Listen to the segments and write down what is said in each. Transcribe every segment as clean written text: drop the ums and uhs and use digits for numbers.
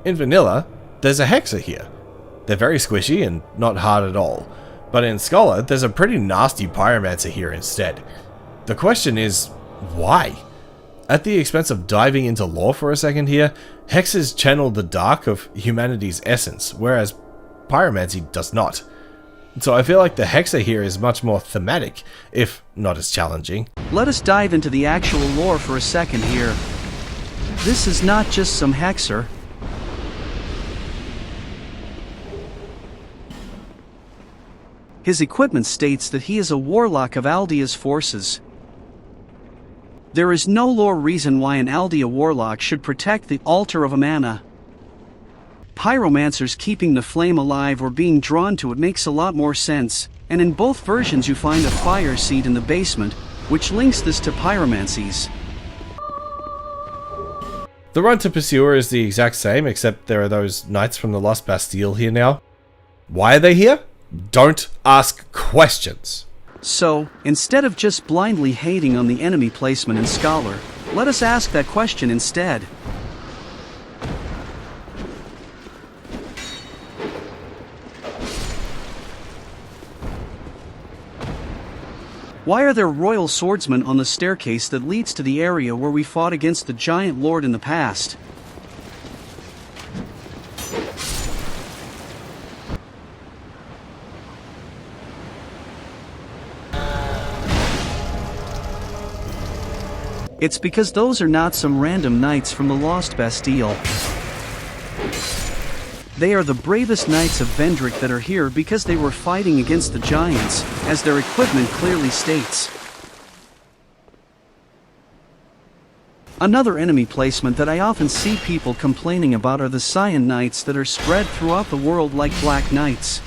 In vanilla, there's a Hexer here. They're very squishy and not hard at all, but in Scholar, there's a pretty nasty Pyromancer here instead. The question is, why? At the expense of diving into lore for a second here, Hexers channel the dark of humanity's essence, whereas Pyromancy does not. So I feel like the Hexer here is much more thematic, if not as challenging. Let us dive into the actual lore for a second here. This is not just some Hexer. His equipment states that he is a warlock of Aldia's forces. There is no lore reason why an Aldia Warlock should protect the altar of Amana. Pyromancers keeping the flame alive or being drawn to it makes a lot more sense, and in both versions you find a fire seed in the basement, which links this to pyromancies. The run to Pursuer is the exact same, except there are those knights from the Lost Bastille here now. Why are they here? Don't ask questions. So, instead of just blindly hating on the enemy placement in Scholar, let us ask that question instead. Why are there royal swordsmen on the staircase that leads to the area where we fought against the giant lord in the past? It's because those are not some random knights from the Lost Bastille. They are the bravest knights of Vendrick that are here because they were fighting against the giants, as their equipment clearly states. Another enemy placement that I often see people complaining about are the Syan Knights that are spread throughout the world like Black Knights.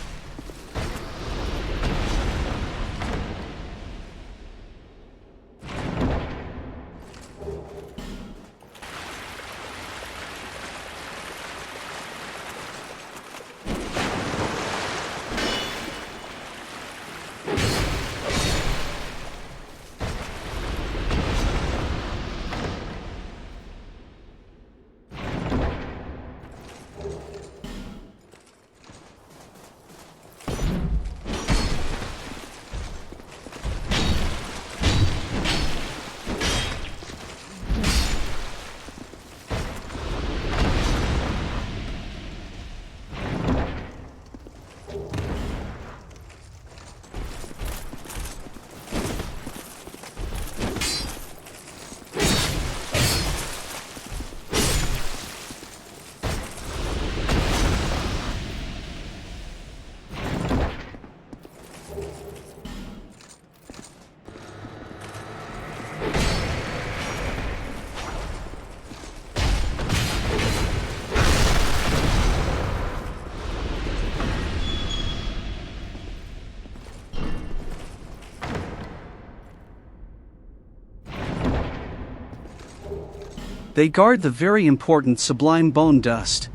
They guard the very important Sublime Bone Dust.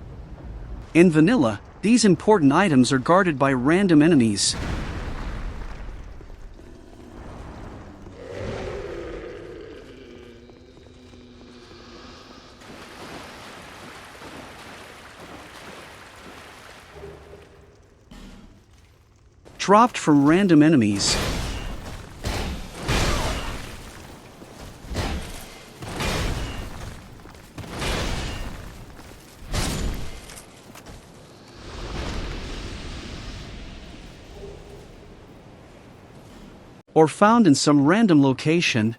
In vanilla, these important items are guarded by random enemies. Dropped from random enemies. Or found in some random location.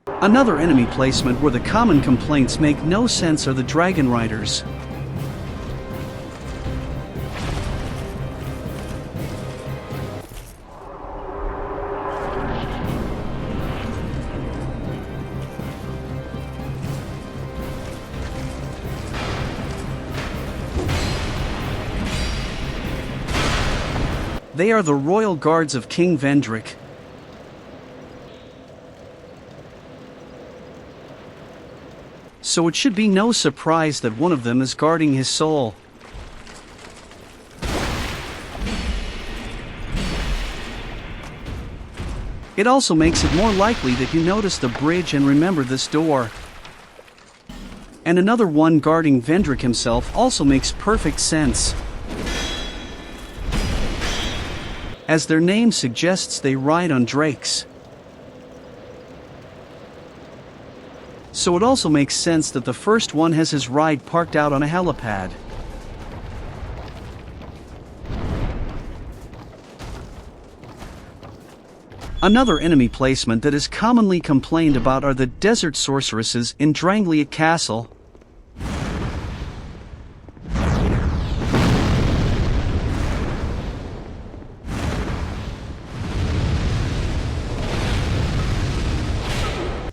Another enemy placement where the common complaints make no sense are the Dragonriders. They are the royal guards of King Vendrick. So it should be no surprise that one of them is guarding his soul. It also makes it more likely that you notice the bridge and remember this door. And another one guarding Vendrick himself also makes perfect sense. As their name suggests, they ride on drakes. So it also makes sense that the first one has his ride parked out on a helipad. Another enemy placement that is commonly complained about are the desert sorceresses in Drangleic Castle.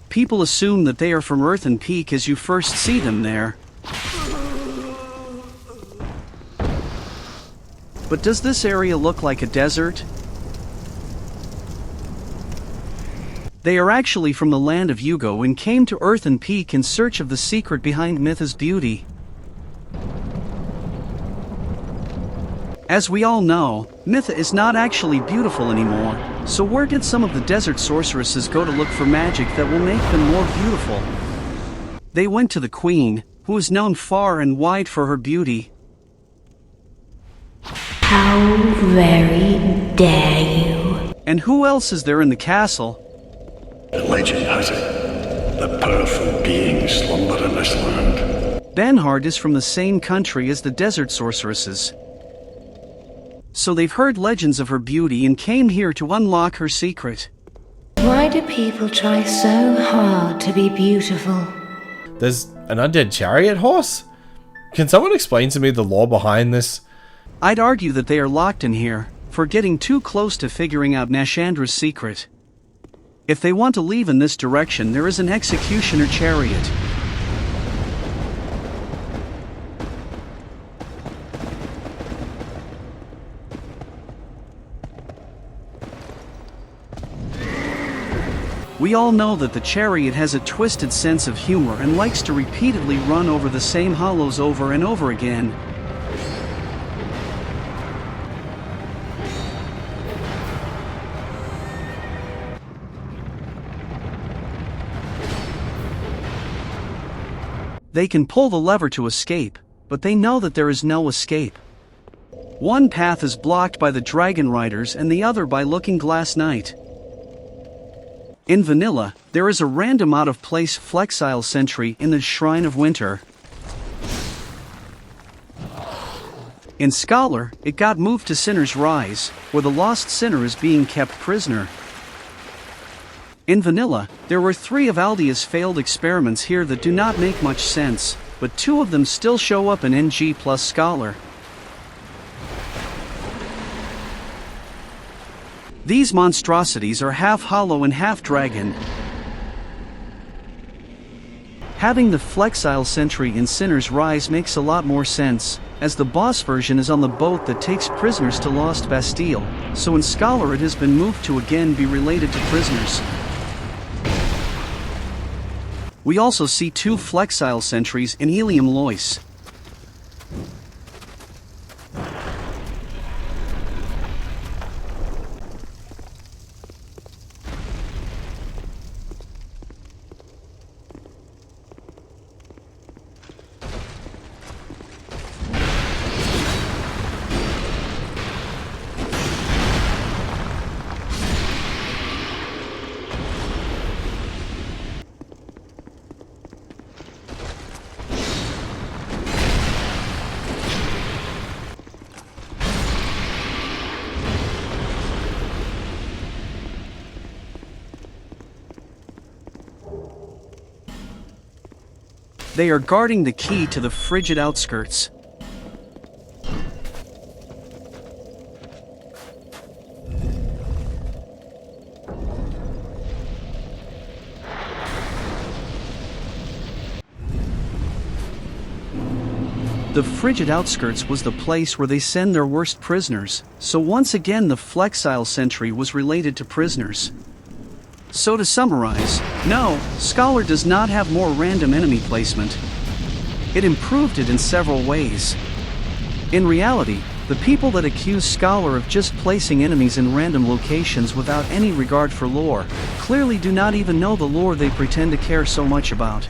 People assume that they are from Earthen Peak as you first see them there. But does this area look like a desert? They are actually from the land of Yugo and came to Earthen Peak in search of the secret behind Mytha's beauty. As we all know, Mytha is not actually beautiful anymore, so where did some of the desert sorceresses go to look for magic that will make them more beautiful? They went to the Queen, who is known far and wide for her beauty. How very dare you? And who else is there in the castle? The legend has it that powerful beings slumber in this land. Benhard is from the same country as the desert sorceresses. So they've heard legends of her beauty and came here to unlock her secret. Why do people try so hard to be beautiful? There's an undead chariot horse? Can someone explain to me the lore behind this? I'd argue that they are locked in here, for getting too close to figuring out Nashandra's secret. If they want to leave in this direction, there is an executioner chariot. We all know that the chariot has a twisted sense of humor and likes to repeatedly run over the same hollows over and over again. They can pull the lever to escape, but they know that there is no escape. One path is blocked by the Dragonriders and the other by Looking Glass Knight. In vanilla, there is a random out-of-place Flexile Sentry in the Shrine of Winter. In Scholar, it got moved to Sinner's Rise, where the lost sinner is being kept prisoner. In vanilla, there were 3 of Aldia's failed experiments here that do not make much sense, but 2 of them still show up in NG plus Scholar. These monstrosities are half hollow and half dragon. Having the Flexile Sentry in Sinner's Rise makes a lot more sense, as the boss version is on the boat that takes prisoners to Lost Bastille, so in Scholar it has been moved to again be related to prisoners. We also see 2 Flexile Sentries in Helium Lois. They are guarding the key to the frigid outskirts. The frigid outskirts was the place where they send their worst prisoners, so once again the Flexile Sentry was related to prisoners. So to summarize, no, Scholar does not have more random enemy placement. It improved it in several ways. In reality, The people that accuse Scholar of just placing enemies in random locations without any regard for lore, clearly do not even know the lore they pretend to care so much about.